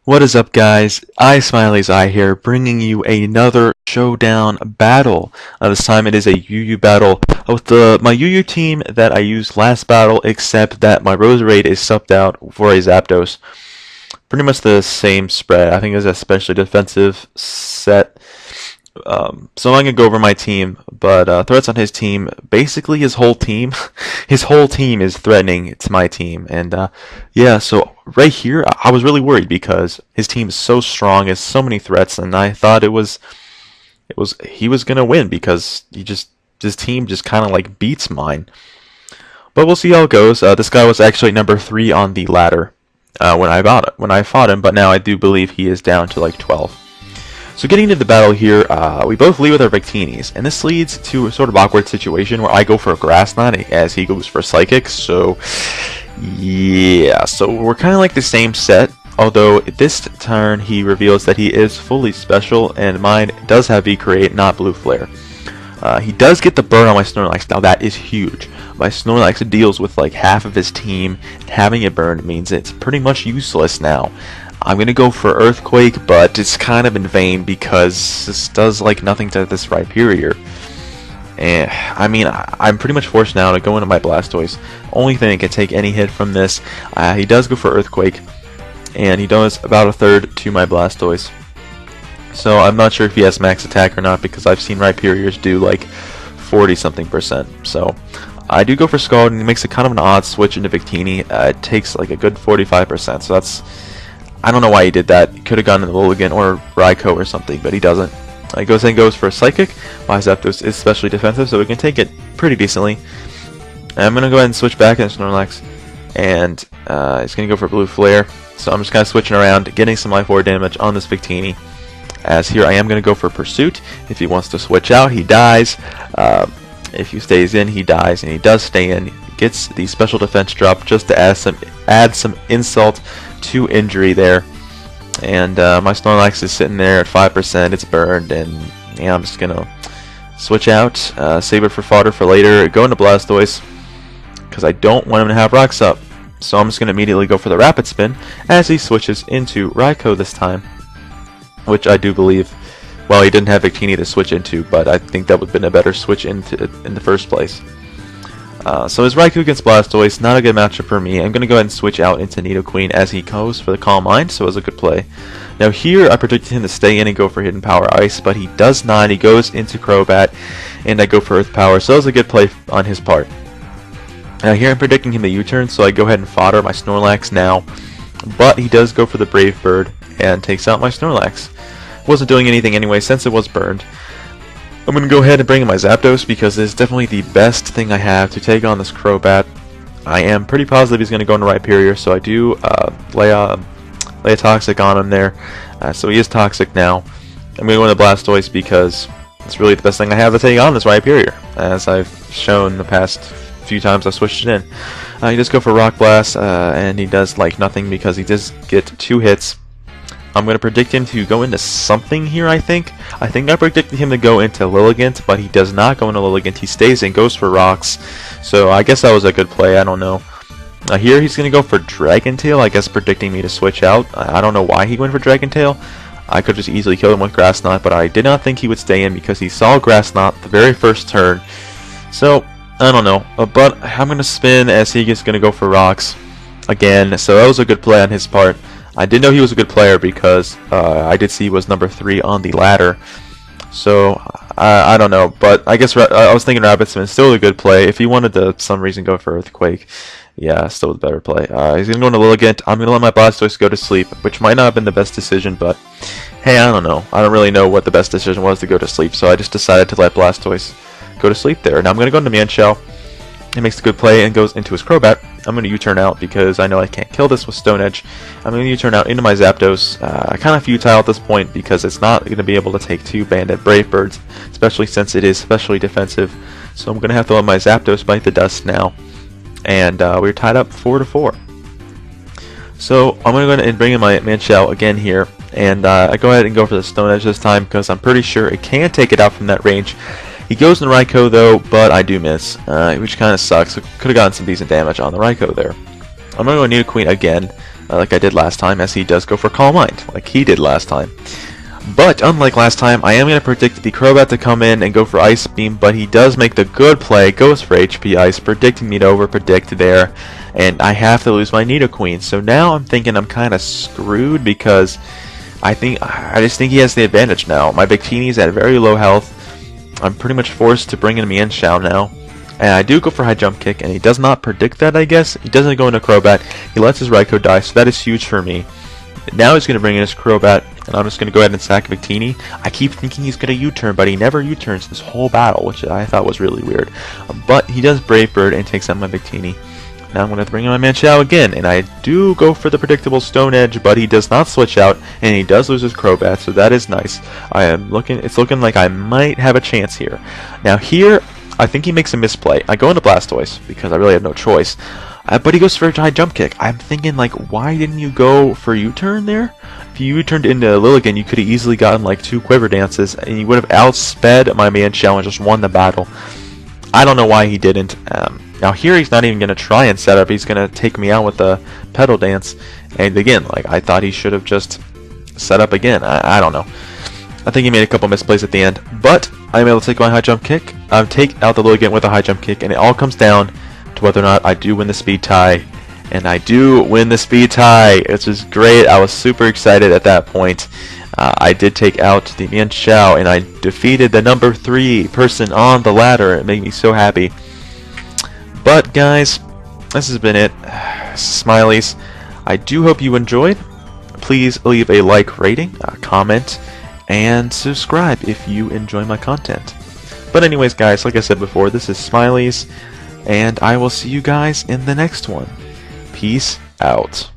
What is up, guys? Smiley's Eye here, bringing you another Showdown Battle. This time it is a UU battle with my UU team that I used last battle, except that my Roserade is subbed out for a Zapdos. Pretty much the same spread. I think it's a specially defensive set. So I'm gonna go over my team, but threats on his team. Basically, his whole team, his whole team is threatening to my team, and yeah. So right here, I was really worried because his team is so strong, has so many threats, and I thought he was gonna win because his team just kind of like beats mine. But we'll see how it goes. This guy was actually number 3 on the ladder when I fought him, but now I do believe he is down to like 12. So getting into the battle here, we both lead with our Victinis, and this leads to a sort of awkward situation where I go for a Grass Knot as he goes for Psychic, so yeah, so we're kind of like the same set, although this turn he reveals that he is fully special, and mine does have V-Create, not Blue Flare. He does get the burn on my Snorlax. Now that is huge. My Snorlax deals with like half of his team, and having it burned means it's pretty much useless now. I'm going to go for Earthquake, but it's kind of in vain because this does like nothing to this Rhyperior. And I mean, I'm pretty much forced now to go into my Blastoise. Only thing that can take any hit from this. He does go for Earthquake, and he does about a third to my Blastoise. So I'm not sure if he has max attack or not because I've seen Rhyperiors do like 40-something%. So I do go for Scald, and he makes a kind of an odd switch into Victini. It takes like a good 45%. So that's, I don't know why he did that. He could have gone into Lilligant or Raikou or something, but he doesn't. He goes for a Psychic. My Zapdos is especially defensive, so we can take it pretty decently. And I'm going to go ahead and switch back into Snorlax, and he's going to go for Blue Flare. So I'm just kind of switching around, getting some Life Orb damage on this Victini. As here I am going to go for Pursuit. If he wants to switch out, he dies. If he stays in, he dies, and he does stay in. He gets the special defense drop just to add some insult to injury there. And my Snorlax is sitting there at 5%. It's burned, and yeah, I'm just gonna switch out, save it for fodder for later, go into Blastoise because I don't want him to have rocks up. So I'm just gonna immediately go for the Rapid Spin as he switches into Raikou this time, which I do believe, well, he didn't have Victini to switch into, but I think that would have been a better switch into in the first place. So his Raikou against Blastoise, not a good matchup for me. I'm going to go ahead and switch out into Nidoqueen as he goes for the Calm Mind, so it was a good play. Now here, I predicted him to stay in and go for Hidden Power Ice, but he does not. He goes into Crobat, and I go for Earth Power, so it was a good play on his part. Now here I'm predicting him the U-turn, so I go ahead and fodder my Snorlax now, but he does go for the Brave Bird and takes out my Snorlax. Wasn't doing anything anyway since it was burned. I'm going to go ahead and bring in my Zapdos because it's definitely the best thing I have to take on this Crobat. I am pretty positive he's going to go into Rhyperior, so I do lay a Toxic on him there. So he is Toxic now. I'm going to go into Blastoise because it's really the best thing I have to take on this Rhyperior, as I've shown the past few times I switched it in. He does go for Rock Blast, and he does like nothing because he does get 2 hits. I'm going to predict him to go into something here, I think. I predicted him to go into Lilligant, but he does not go into Lilligant. He stays and goes for Rocks. So I guess that was a good play. I don't know. Here he's going to go for Dragon Tail, I guess predicting me to switch out. I don't know why he went for Dragon Tail. I could just easily kill him with Grass Knot, but I did not think he would stay in because he saw Grass Knot the very first turn. So, I don't know. But I'm going to spin as he is going to go for Rocks again. So that was a good play on his part. I did know he was a good player because I did see he was number 3 on the ladder. So, I don't know. But I guess I was thinking Rapid Spin, still a good play. If he wanted to, some reason, go for Earthquake, yeah, still a better play. He's going to go into Lilligant. I'm going to let my Blastoise go to sleep, which might not have been the best decision, but hey, I don't know. I don't really know what the best decision was to go to sleep, so I just decided to let Blastoise go to sleep there. Now I'm going to go into Manshell. He makes a good play and goes into his Crobat. I'm going to U-turn out because I know I can't kill this with Stone Edge. I'm going to U-turn out into my Zapdos. Kind of futile at this point because it's not going to be able to take 2 Bandit Brave Birds, especially since it is specially defensive. So I'm going to have to let my Zapdos bite the dust now. And we're tied up 4-4. So I'm going to go ahead and bring in my Manshell again here. And I go ahead and go for the Stone Edge this time because I'm pretty sure it can take it out from that range. He goes in Raikou though, but I do miss, which kind of sucks. Could have gotten some decent damage on the Raikou there. I'm going to go Nidoqueen again. like I did last time, as he does go for Calm Mind, like he did last time. But unlike last time, I am going to predict the Crobat to come in and go for Ice Beam, but he does make the good play, goes for HP Ice, predicting me to over-predict there, and I have to lose my Nidoqueen. So now I'm thinking I'm kind of screwed because I just think he has the advantage now. My Victini's at very low health. I'm pretty much forced to bring in Mienshao now. And I do go for High Jump Kick, and he does not predict that, I guess. He doesn't go into Crobat. He lets his Raikou die, so that is huge for me. Now he's going to bring in his Crobat, and I'm just going to go ahead and sack Victini. I keep thinking he's going to U-turn, but he never U-turns this whole battle, which I thought was really weird. But he does Brave Bird and takes out my Victini. Now I'm going to bring in my Mienshao again, and I do go for the predictable Stone Edge, but he does not switch out, and he does lose his Crobat, so that is nice. It's looking like I might have a chance here. Now here, I think he makes a misplay. I go into Blastoise, because I really have no choice. But he goes for a High Jump Kick. I'm thinking, like, why didn't you go for U-turn there? If you U-turned into Lilligant, you could have easily gotten, like, 2 Quiver Dances, and you would have outsped my Mienshao and just won the battle. I don't know why he didn't. Now here he's not even going to try and set up. He's going to take me out with the Petal Dance. And again, like, I thought he should have just set up again. I don't know. I think he made a couple misplays at the end. But I'm able to take my High Jump Kick. Take out the Lilligant with a High Jump Kick. And it all comes down to whether or not I do win the speed tie. And I do win the speed tie. It's just great. I was super excited at that point. I did take out the Mienshao, and I defeated the number 3 person on the ladder. It made me so happy. But guys, this has been it. Smileys, I do hope you enjoyed. Please leave a like, rating, comment, and subscribe if you enjoy my content. But anyways guys, like I said before, this is Smileys, and I will see you guys in the next one. Peace out.